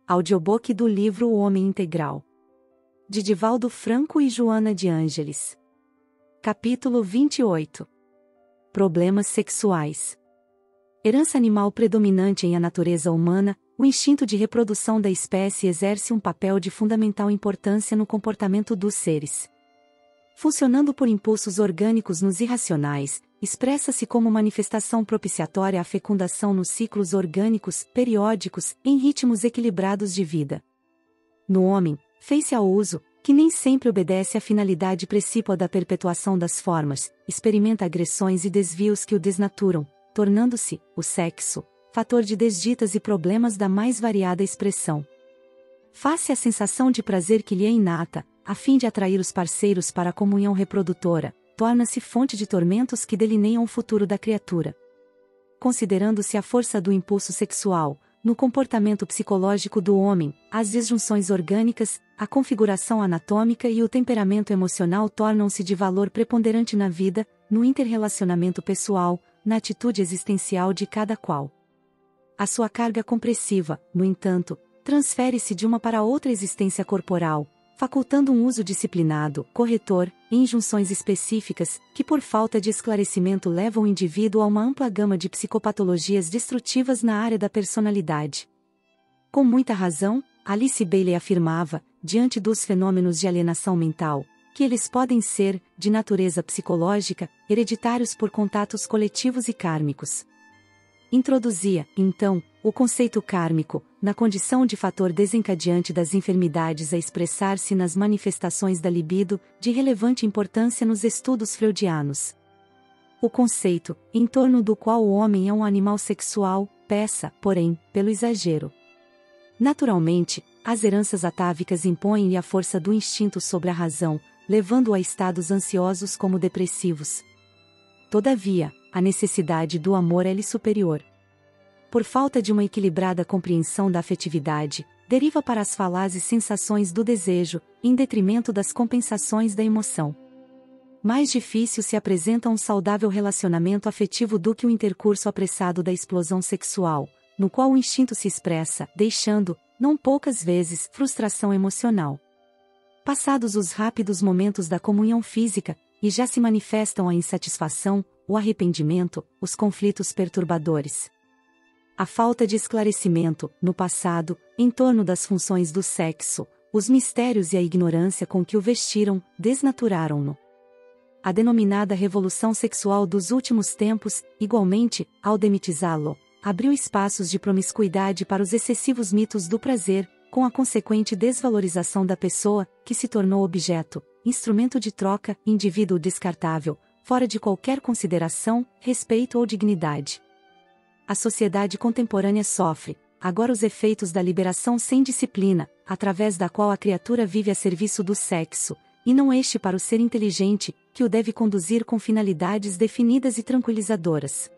Audiobook do livro O Homem Integral. De Divaldo Franco e Joana de Ângeles. Capítulo 28. Problemas sexuais. Herança animal predominante em a natureza humana, o instinto de reprodução da espécie exerce um papel de fundamental importância no comportamento dos seres. Funcionando por impulsos orgânicos nos irracionais, expressa-se como manifestação propiciatória à fecundação nos ciclos orgânicos, periódicos, em ritmos equilibrados de vida. No homem, fez-se ao uso, que nem sempre obedece à finalidade precípua da perpetuação das formas, experimenta agressões e desvios que o desnaturam, tornando-se, o sexo, fator de desditas e problemas da mais variada expressão. Face à sensação de prazer que lhe é inata, a fim de atrair os parceiros para a comunhão reprodutora, torna-se fonte de tormentos que delineiam o futuro da criatura. Considerando-se a força do impulso sexual, no comportamento psicológico do homem, as disjunções orgânicas, a configuração anatômica e o temperamento emocional tornam-se de valor preponderante na vida, no interrelacionamento pessoal, na atitude existencial de cada qual. A sua carga compressiva, no entanto, transfere-se de uma para outra existência corporal, facultando um uso disciplinado, corretor, em injunções específicas, que por falta de esclarecimento levam o indivíduo a uma ampla gama de psicopatologias destrutivas na área da personalidade. Com muita razão, Alice Bailey afirmava, diante dos fenômenos de alienação mental, que eles podem ser, de natureza psicológica, hereditários por contatos coletivos e kármicos. Introduzia, então, o conceito kármico, na condição de fator desencadeante das enfermidades a expressar-se nas manifestações da libido, de relevante importância nos estudos freudianos. O conceito, em torno do qual o homem é um animal sexual, peça, porém, pelo exagero. Naturalmente, as heranças atávicas impõem-lhe a força do instinto sobre a razão, levando-o a estados ansiosos como depressivos. Todavia, a necessidade do amor é-lhe superior. Por falta de uma equilibrada compreensão da afetividade, deriva para as falazes sensações do desejo, em detrimento das compensações da emoção. Mais difícil se apresenta um saudável relacionamento afetivo do que o intercurso apressado da explosão sexual, no qual o instinto se expressa, deixando, não poucas vezes, frustração emocional. Passados os rápidos momentos da comunhão física, e já se manifestam a insatisfação, o arrependimento, os conflitos perturbadores. A falta de esclarecimento, no passado, em torno das funções do sexo, os mistérios e a ignorância com que o vestiram, desnaturaram-no. A denominada revolução sexual dos últimos tempos, igualmente, ao demitizá-lo, abriu espaços de promiscuidade para os excessivos mitos do prazer, com a consequente desvalorização da pessoa, que se tornou objeto, instrumento de troca, indivíduo descartável, fora de qualquer consideração, respeito ou dignidade. A sociedade contemporânea sofre, agora os efeitos da liberação sem disciplina, através da qual a criatura vive a serviço do sexo, e não este para o ser inteligente, que o deve conduzir com finalidades definidas e tranquilizadoras.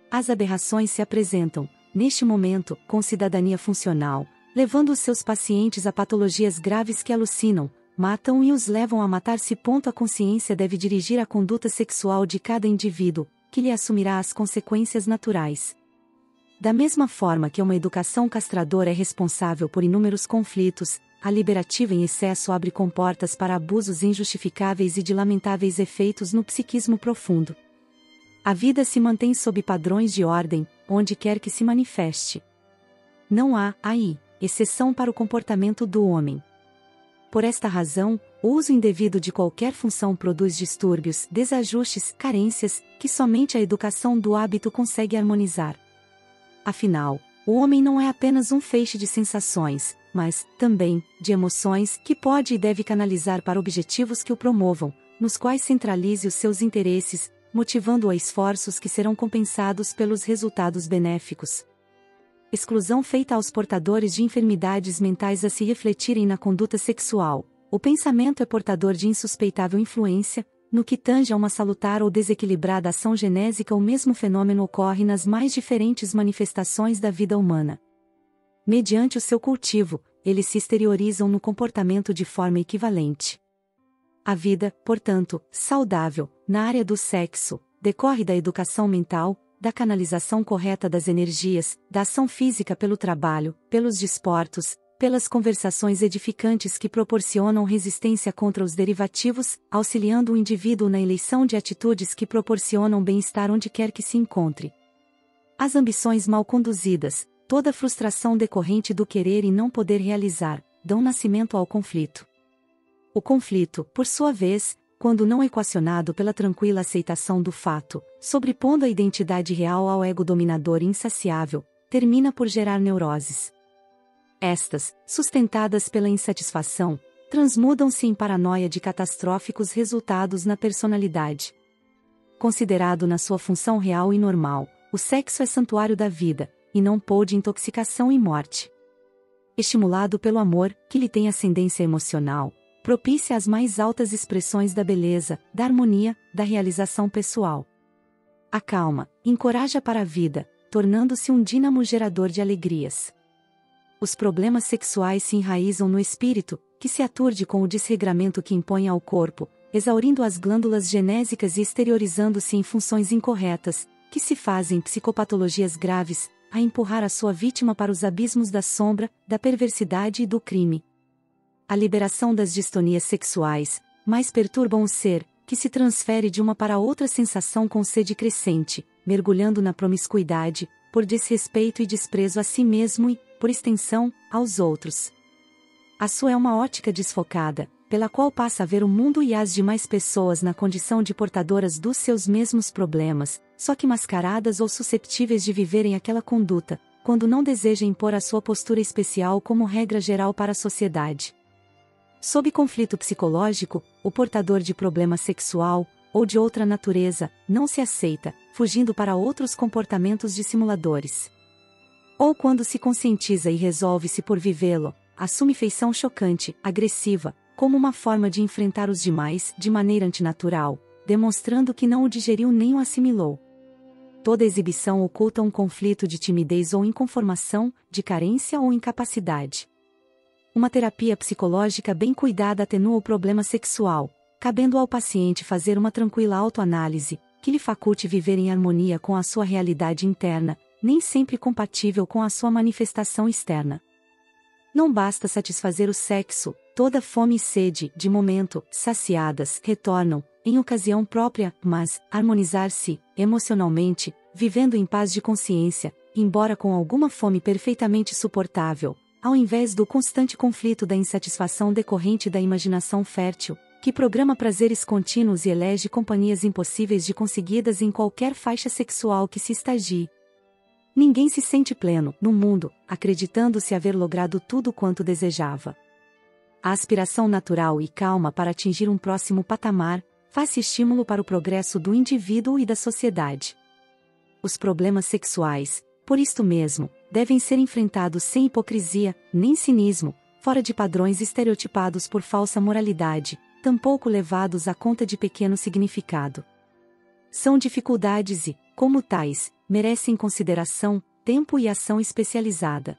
As aberrações se apresentam, neste momento, com cidadania funcional, levando os seus pacientes a patologias graves que alucinam, matam e os levam a matar-se. A consciência deve dirigir a conduta sexual de cada indivíduo, que lhe assumirá as consequências naturais. Da mesma forma que uma educação castradora é responsável por inúmeros conflitos, a liberativa em excesso abre comportas para abusos injustificáveis e de lamentáveis efeitos no psiquismo profundo. A vida se mantém sob padrões de ordem, onde quer que se manifeste. Não há, aí, exceção para o comportamento do homem. Por esta razão, o uso indevido de qualquer função produz distúrbios, desajustes, carências, que somente a educação do hábito consegue harmonizar. Afinal, o homem não é apenas um feixe de sensações, mas, também, de emoções, que pode e deve canalizar para objetivos que o promovam, nos quais centralize os seus interesses, motivando-o a esforços que serão compensados pelos resultados benéficos. Exclusão feita aos portadores de enfermidades mentais a se refletirem na conduta sexual. O pensamento é portador de insuspeitável influência, no que tange a uma salutar ou desequilibrada ação genésica. O mesmo fenômeno ocorre nas mais diferentes manifestações da vida humana. Mediante o seu cultivo, eles se exteriorizam no comportamento de forma equivalente. A vida, portanto, saudável, na área do sexo, decorre da educação mental, da canalização correta das energias, da ação física pelo trabalho, pelos desportos, pelas conversações edificantes que proporcionam resistência contra os derivativos, auxiliando o indivíduo na eleição de atitudes que proporcionam bem-estar onde quer que se encontre. As ambições mal conduzidas, toda frustração decorrente do querer e não poder realizar, dão nascimento ao conflito. O conflito, por sua vez, quando não equacionado pela tranquila aceitação do fato, sobrepondo a identidade real ao ego dominador e insaciável, termina por gerar neuroses. Estas, sustentadas pela insatisfação, transmudam-se em paranoia de catastróficos resultados na personalidade. Considerado na sua função real e normal, o sexo é santuário da vida, e não pôr de intoxicação e morte. Estimulado pelo amor, que lhe tem ascendência emocional, propicia as mais altas expressões da beleza, da harmonia, da realização pessoal. Acalma, encoraja para a vida, tornando-se um dínamo gerador de alegrias. Os problemas sexuais se enraizam no espírito, que se aturde com o desregramento que impõe ao corpo, exaurindo as glândulas genésicas e exteriorizando-se em funções incorretas, que se fazem psicopatologias graves, a empurrar a sua vítima para os abismos da sombra, da perversidade e do crime. A liberação das distonias sexuais, mais perturbam o ser, que se transfere de uma para outra sensação com sede crescente, mergulhando na promiscuidade, por desrespeito e desprezo a si mesmo e, por extensão, aos outros. A sua é uma ótica desfocada, pela qual passa a ver o mundo e as demais pessoas na condição de portadoras dos seus mesmos problemas, só que mascaradas ou susceptíveis de viverem aquela conduta, quando não deseja impor a sua postura especial como regra geral para a sociedade. Sob conflito psicológico, o portador de problema sexual, ou de outra natureza, não se aceita, fugindo para outros comportamentos dissimuladores. Ou quando se conscientiza e resolve-se por vivê-lo, assume feição chocante, agressiva, como uma forma de enfrentar os demais, de maneira antinatural, demonstrando que não o digeriu nem o assimilou. Toda exibição oculta um conflito de timidez ou inconformação, de carência ou incapacidade. Uma terapia psicológica bem cuidada atenua o problema sexual, cabendo ao paciente fazer uma tranquila autoanálise, que lhe faculte viver em harmonia com a sua realidade interna, nem sempre compatível com a sua manifestação externa. Não basta satisfazer o sexo, toda fome e sede, de momento, saciadas, retornam, em ocasião própria, mas, harmonizar-se, emocionalmente, vivendo em paz de consciência, embora com alguma fome perfeitamente suportável, ao invés do constante conflito da insatisfação decorrente da imaginação fértil, que programa prazeres contínuos e elege companhias impossíveis de conseguidas em qualquer faixa sexual que se estagie. Ninguém se sente pleno, no mundo, acreditando-se haver logrado tudo quanto desejava. A aspiração natural e calma para atingir um próximo patamar, faz-se estímulo para o progresso do indivíduo e da sociedade. Os problemas sexuais, por isto mesmo, devem ser enfrentados sem hipocrisia, nem cinismo, fora de padrões estereotipados por falsa moralidade, tampouco levados à conta de pequeno significado. São dificuldades e, como tais, merecem consideração, tempo e ação especializada.